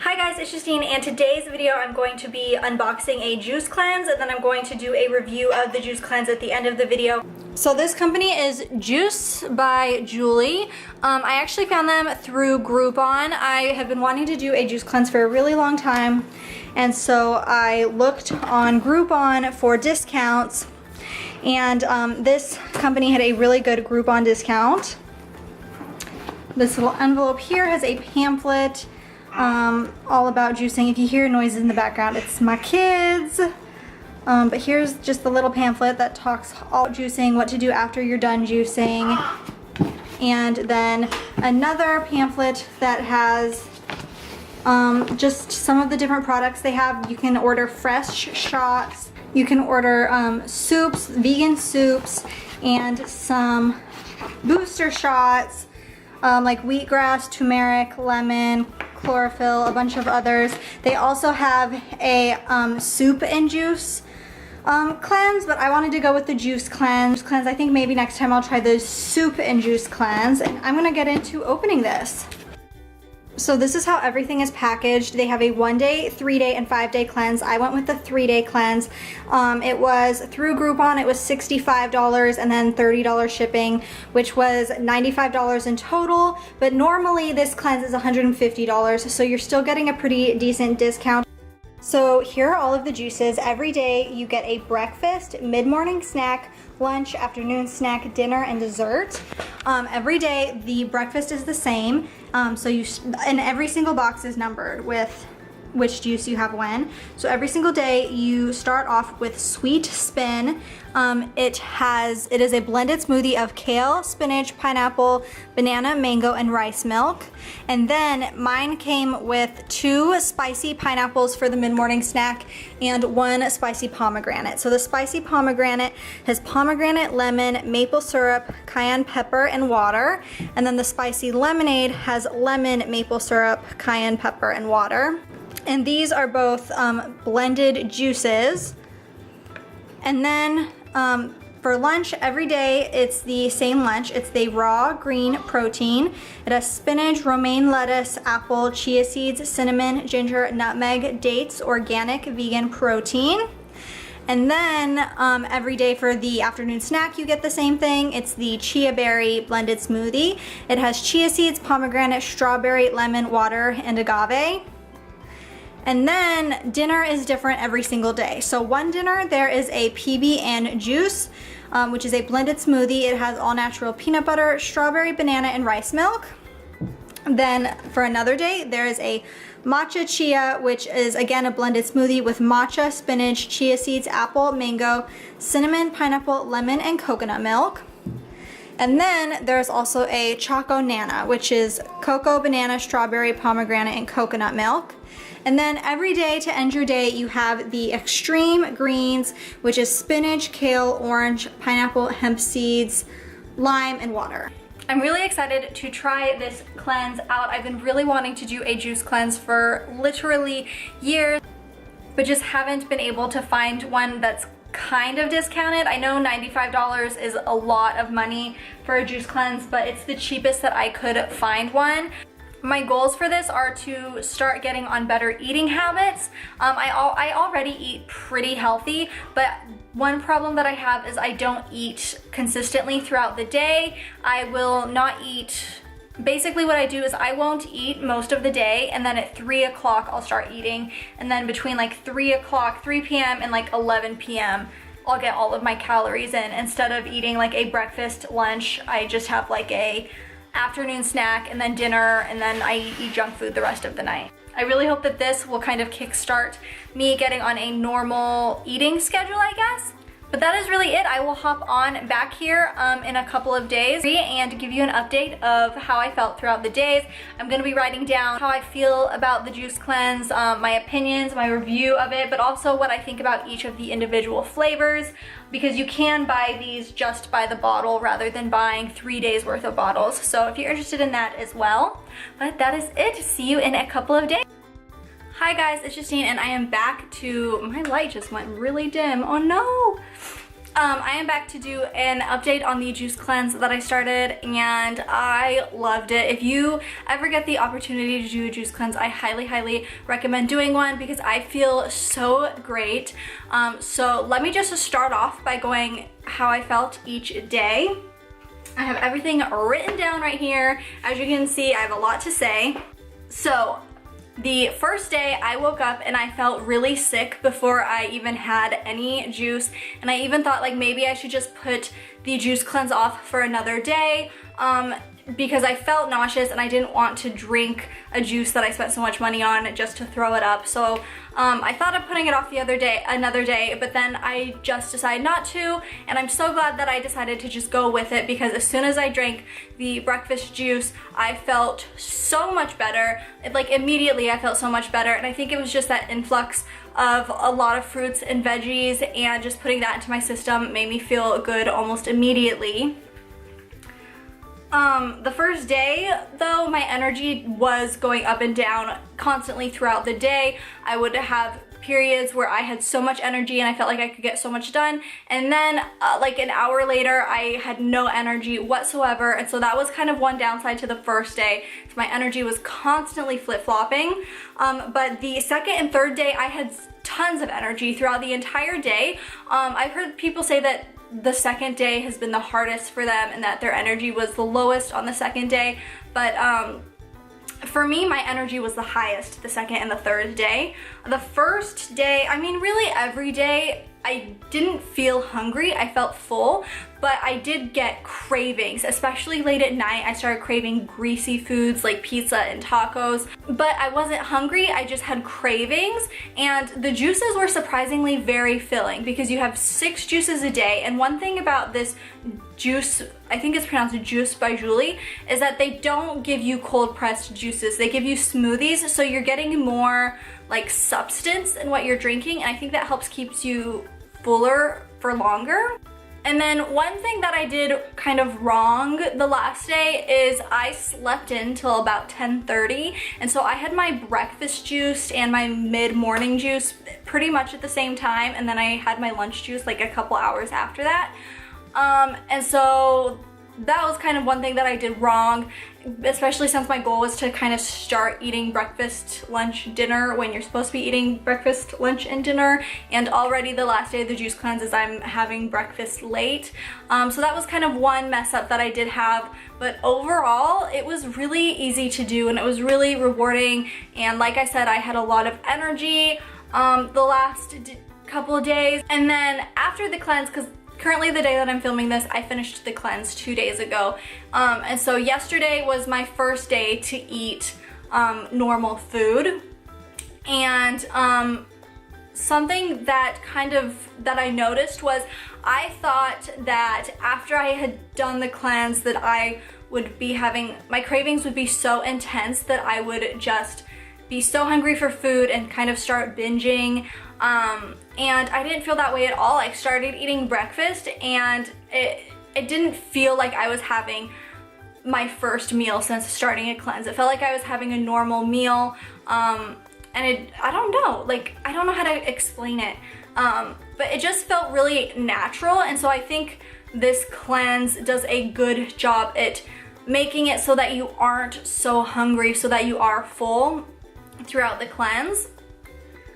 Hi guys, it's Justine, and today's video I'm going to be unboxing a juice cleanse, and then I'm going to do a review of the juice cleanse at the end of the video. So this company is Juice by Julie. I actually found them through Groupon. I have been wanting to do a juice cleanse for a really long time, and so I looked on Groupon for discounts, and this company had a really good Groupon discount. This little envelope here has a pamphlet all about juicing. If you hear noises in the background, it's my kids. But here's just the little pamphlet that talks all about juicing, what to do after you're done juicing. And then another pamphlet that has just some of the different products they have. You can order fresh shots. You can order soups, vegan soups, and some booster shots like wheatgrass, turmeric, lemon, chlorophyll, a bunch of others. They also have a soup and juice cleanse, but I wanted to go with the juice cleanse. I think maybe next time I'll try the soup and juice cleanse, and I'm gonna get into opening this. So this is how everything is packaged. They have a 1-day, 3-day, and 5-day cleanse. I went with the 3-day cleanse. It was through Groupon. It was $65 and then $30 shipping, which was $95 in total. But normally this cleanse is $150, so you're still getting a pretty decent discount. So here are all of the juices. Every day you get a breakfast, mid-morning snack, lunch, afternoon snack, dinner, and dessert. Every day the breakfast is the same. And every single box is numbered with which juice you have when. So every single day you start off with Sweet Spin. It is a blended smoothie of kale, spinach, pineapple, banana, mango, and rice milk. And then mine came with 2 spicy pineapples for the mid-morning snack and 1 spicy pomegranate. So the spicy pomegranate has pomegranate, lemon, maple syrup, cayenne pepper, and water. And then the spicy lemonade has lemon, maple syrup, cayenne pepper, and water. And these are both blended juices. And then for lunch every day, it's the same lunch. It's the raw green protein. It has spinach, romaine lettuce, apple, chia seeds, cinnamon, ginger, nutmeg, dates, organic vegan protein. And then every day for the afternoon snack, you get the same thing. It's the chia berry blended smoothie. It has chia seeds, pomegranate, strawberry, lemon, water, and agave. And then dinner is different every single day. So one dinner, there is a PB and juice, which is a blended smoothie. It has all natural peanut butter, strawberry, banana, and rice milk. Then for another day, there is a Matcha Chia, which is again a blended smoothie with matcha, spinach, chia seeds, apple, mango, cinnamon, pineapple, lemon, and coconut milk. And then there's also a Choco Nana, which is cocoa, banana, strawberry, pomegranate, and coconut milk. And then every day to end your day, you have the Extreme Greens, which is spinach, kale, orange, pineapple, hemp seeds, lime, and water. I'm really excited to try this cleanse out. I've been really wanting to do a juice cleanse for literally years, but just haven't been able to find one that's kind of discounted. I know $95 is a lot of money for a juice cleanse, but it's the cheapest that I could find one. My goals for this are to start getting on better eating habits. I already eat pretty healthy, but one problem that I have is I don't eat consistently throughout the day. I will not eat. Basically what I do is I won't eat most of the day, and then at 3 o'clock I'll start eating, and then between like 3 p.m. and like 11 p.m. I'll get all of my calories in. Instead of eating like a breakfast, lunch, I just have like a afternoon snack and then dinner, and then I eat junk food the rest of the night. I really hope that this will kind of kickstart me getting on a normal eating schedule, I guess. But that is really it. I will hop on back here in a couple of days and give you an update of how I felt throughout the days. I'm gonna be writing down how I feel about the juice cleanse, my opinions, my review of it, but also what I think about each of the individual flavors, because you can buy these just by the bottle rather than buying 3 days worth of bottles. So if you're interested in that as well. But that is it. See you in a couple of days. Hi guys, it's Justine, and I am back to, my light just went really dim, oh no! I am back to do an update on the juice cleanse that I started, and I loved it. If you ever get the opportunity to do a juice cleanse, I highly recommend doing one because I feel so great. So let me just start off by going how I felt each day. I have everything written down right here. As you can see, I have a lot to say. So the first day I woke up and I felt really sick before I even had any juice, and I even thought like maybe I should just put the juice cleanse off for another day because I felt nauseous and I didn't want to drink a juice that I spent so much money on just to throw it up. So I thought of putting it off another day, but then I just decided not to, and I'm so glad that I decided to just go with it because as soon as I drank the breakfast juice, I felt so much better. Like immediately I felt so much better, and I think it was just that influx of a lot of fruits and veggies, and just putting that into my system made me feel good almost immediately. The first day, though, my energy was going up and down constantly throughout the day. I would have periods where I had so much energy and I felt like I could get so much done, and then like an hour later I had no energy whatsoever, and so that was kind of one downside to the first day. So my energy was constantly flip-flopping, but the second and third day I had tons of energy throughout the entire day. I've heard people say that the second day has been the hardest for them and that their energy was the lowest on the second day, but for me, my energy was the highest the second and the third day. The first day, I mean really every day, I didn't feel hungry, I felt full, but I did get cravings, especially late at night. I started craving greasy foods like pizza and tacos, but I wasn't hungry, I just had cravings, and the juices were surprisingly very filling because you have 6 juices a day, and one thing about this juice, I think it's pronounced Juice by Julie, is that they don't give you cold pressed juices, they give you smoothies, so you're getting more like substance in what you're drinking, and I think that helps keeps you fuller for longer. And then one thing that I did kind of wrong the last day is I slept in till about 10:30, and so I had my breakfast juice and my mid-morning juice pretty much at the same time, and then I had my lunch juice like a couple hours after that. And so that was kind of one thing that I did wrong, especially since my goal was to kind of start eating breakfast, lunch, dinner when you're supposed to be eating breakfast, lunch, and dinner, and already the last day of the juice cleanse is I'm having breakfast late. So that was kind of one mess up that I did have, but overall it was really easy to do and it was really rewarding, and like I said, I had a lot of energy the last couple of days. And then after the cleanse, because currently the day that I'm filming this, I finished the cleanse 2 days ago. And so yesterday was my first day to eat normal food. And something that I noticed was I thought that after I had done the cleanse that I would be having, my cravings would be so intense that I would just be so hungry for food and kind of start binging. And I didn't feel that way at all. I started eating breakfast and it didn't feel like I was having my first meal since starting a cleanse. It felt like I was having a normal meal, and I don't know, like I don't know how to explain it, but it just felt really natural, and so I think this cleanse does a good job at making it so that you aren't so hungry, so that you are full throughout the cleanse.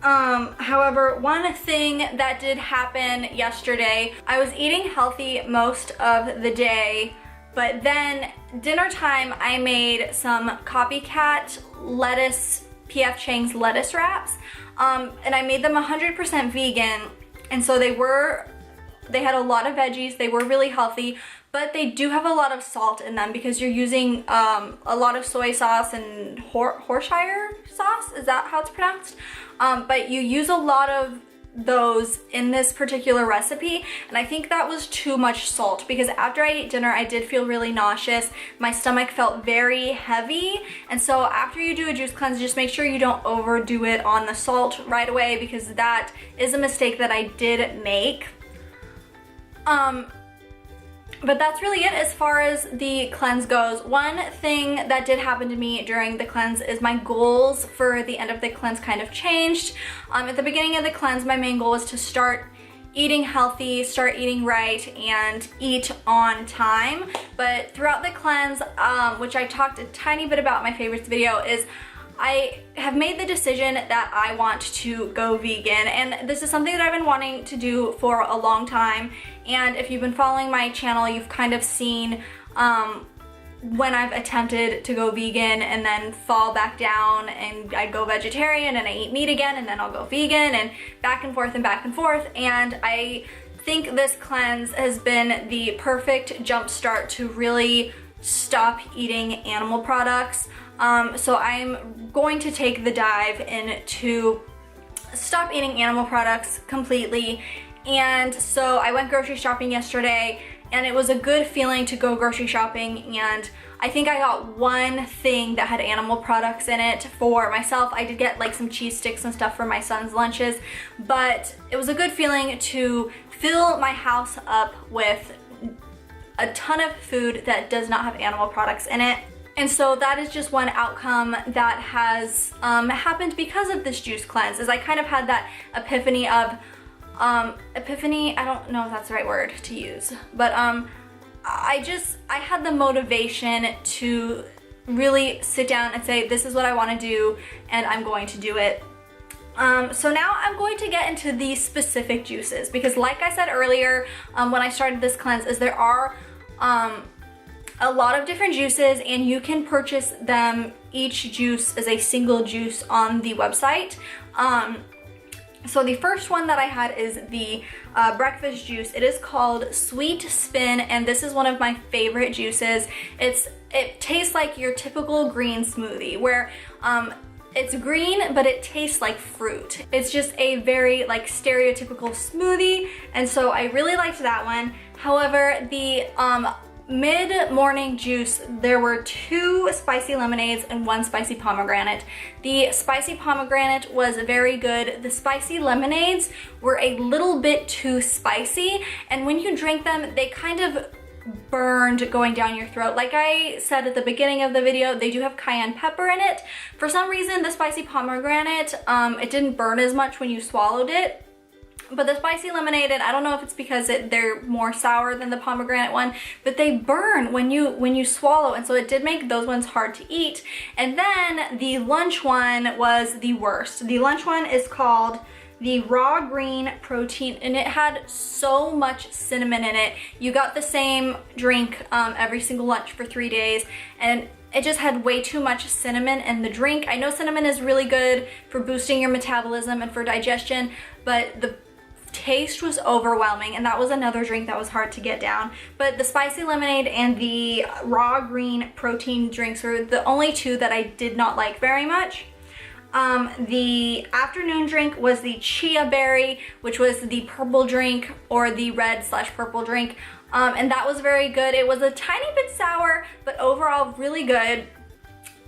However, one thing that did happen yesterday, I was eating healthy most of the day, but then dinner time I made some copycat lettuce, P.F. Chang's lettuce wraps, and I made them 100% vegan, and so they had a lot of veggies, they were really healthy, but they do have a lot of salt in them because you're using a lot of soy sauce and Horshire sauce, is that how it's pronounced? But you use a lot of those in this particular recipe, and I think that was too much salt because after I ate dinner I did feel really nauseous, my stomach felt very heavy, and so after you do a juice cleanse, just make sure you don't overdo it on the salt right away because that is a mistake that I did make. But that's really it as far as the cleanse goes. One thing that did happen to me during the cleanse is my goals for the end of the cleanse kind of changed. At the beginning of the cleanse, my main goal was to start eating healthy, start eating right, and eat on time. But throughout the cleanse, which I talked a tiny bit about in my favorites video, is I have made the decision that I want to go vegan, and this is something that I've been wanting to do for a long time. And if you've been following my channel, you've kind of seen when I've attempted to go vegan and then fall back down, and I'd go vegetarian and I eat meat again, and then I'll go vegan, and back and forth and back and forth. And I think this cleanse has been the perfect jump start to really stop eating animal products. So I'm going to take the dive into stop eating animal products completely. And so I went grocery shopping yesterday, and it was a good feeling to go grocery shopping, and I think I got one thing that had animal products in it for myself. I did get like some cheese sticks and stuff for my son's lunches, but it was a good feeling to fill my house up with a ton of food that does not have animal products in it. And so that is just one outcome that has happened because of this juice cleanse, is I kind of had that epiphany of epiphany, I don't know if that's the right word to use, but I had the motivation to really sit down and say, this is what I want to do, and I'm going to do it. So now I'm going to get into the specific juices, because like I said earlier, when I started this cleanse, is there are a lot of different juices, and you can purchase them, each juice as a single juice on the website. So the first one that I had is the breakfast juice. It is called Sweet Spin, and this is one of my favorite juices. It tastes like your typical green smoothie, where it's green, but it tastes like fruit. It's just a very like stereotypical smoothie, and so I really liked that one. However, the mid-morning juice, there were 2 spicy lemonades and 1 spicy pomegranate. The spicy pomegranate was very good. The spicy lemonades were a little bit too spicy, and when you drink them, they kind of burned going down your throat. Like I said at the beginning of the video, they do have cayenne pepper in it. For some reason, the spicy pomegranate, it didn't burn as much when you swallowed it. But the spicy lemonade, and I don't know if it's because they're more sour than the pomegranate one, but they burn when you swallow, and so it did make those ones hard to eat. And then the lunch one was the worst. The lunch one is called the raw green protein, and it had so much cinnamon in it. You got the same drink every single lunch for 3 days, and it just had way too much cinnamon in the drink. I know cinnamon is really good for boosting your metabolism and for digestion, but the taste was overwhelming, and that was another drink that was hard to get down. But the spicy lemonade and the raw green protein drinks were the only 2 that I did not like very much. The afternoon drink was the chia berry, which was the purple drink, or the red/purple drink, and that was very good. It was a tiny bit sour, but overall really good.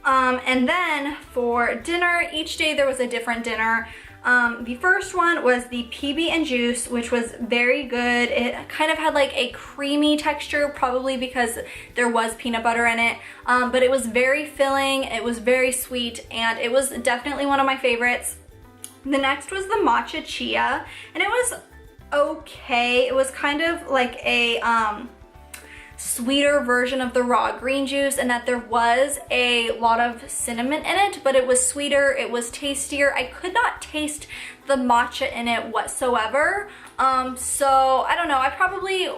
And then for dinner, each day there was a different dinner. The first one was the PB and juice, which was very good. It kind of had like a creamy texture, probably because there was peanut butter in it, but it was very filling, it was very sweet, and it was definitely one of my favorites. The next was the Matcha Chia, and it was okay. It was kind of like a sweeter version of the raw green juice, and that there was a lot of cinnamon in it, but it was sweeter, it was tastier. I could not taste the matcha in it whatsoever, so I don't know, I probably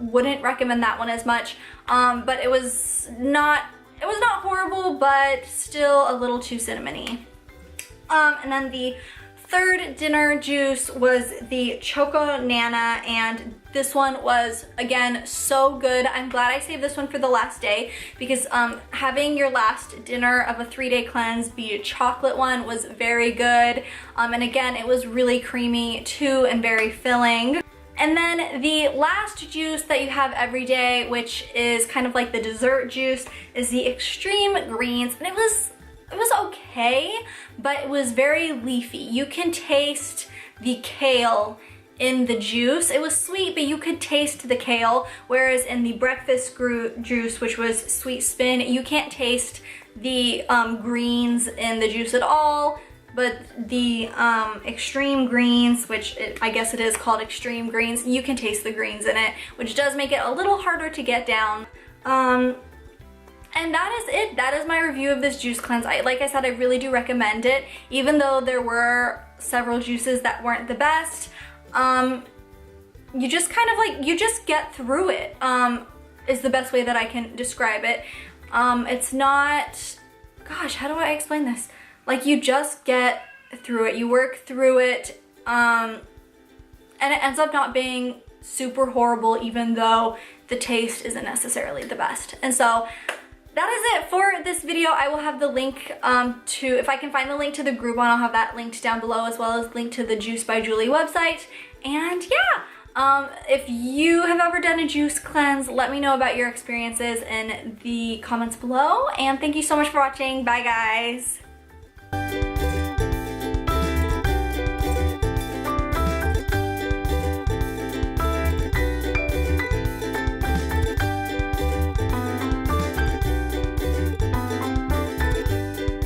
wouldn't recommend that one as much, but it was not horrible, but still a little too cinnamony. And then the third dinner juice was the Choco Nana, and this one was, again, so good. I'm glad I saved this one for the last day, because having your last dinner of a 3-day cleanse be a chocolate one was very good. And again, it was really creamy too and very filling. And then the last juice that you have every day, which is kind of like the dessert juice, is the Extreme Greens, and it was okay, but it was very leafy. You can taste the kale in the juice. It was sweet, but you could taste the kale, whereas in the breakfast juice, which was Sweet Spin, you can't taste the greens in the juice at all. but the extreme greens, which I guess it is called extreme greens, you can taste the greens in it, which does make it a little harder to get down. And that is it. That is my review of this juice cleanse. Like I said, I really do recommend it, even though there were several juices that weren't the best. You just kind of like, you just get through it, is the best way that I can describe it. It's not, gosh, how do I explain this? Like, you just get through it, you work through it, and it ends up not being super horrible, even though the taste isn't necessarily the best. And so that is it for this video. I will have the link if I can find the link to the Groupon, I'll have that linked down below, as well as link to the Juice by Julie website. And yeah, if you have ever done a juice cleanse, let me know about your experiences in the comments below. And thank you so much for watching. Bye, guys.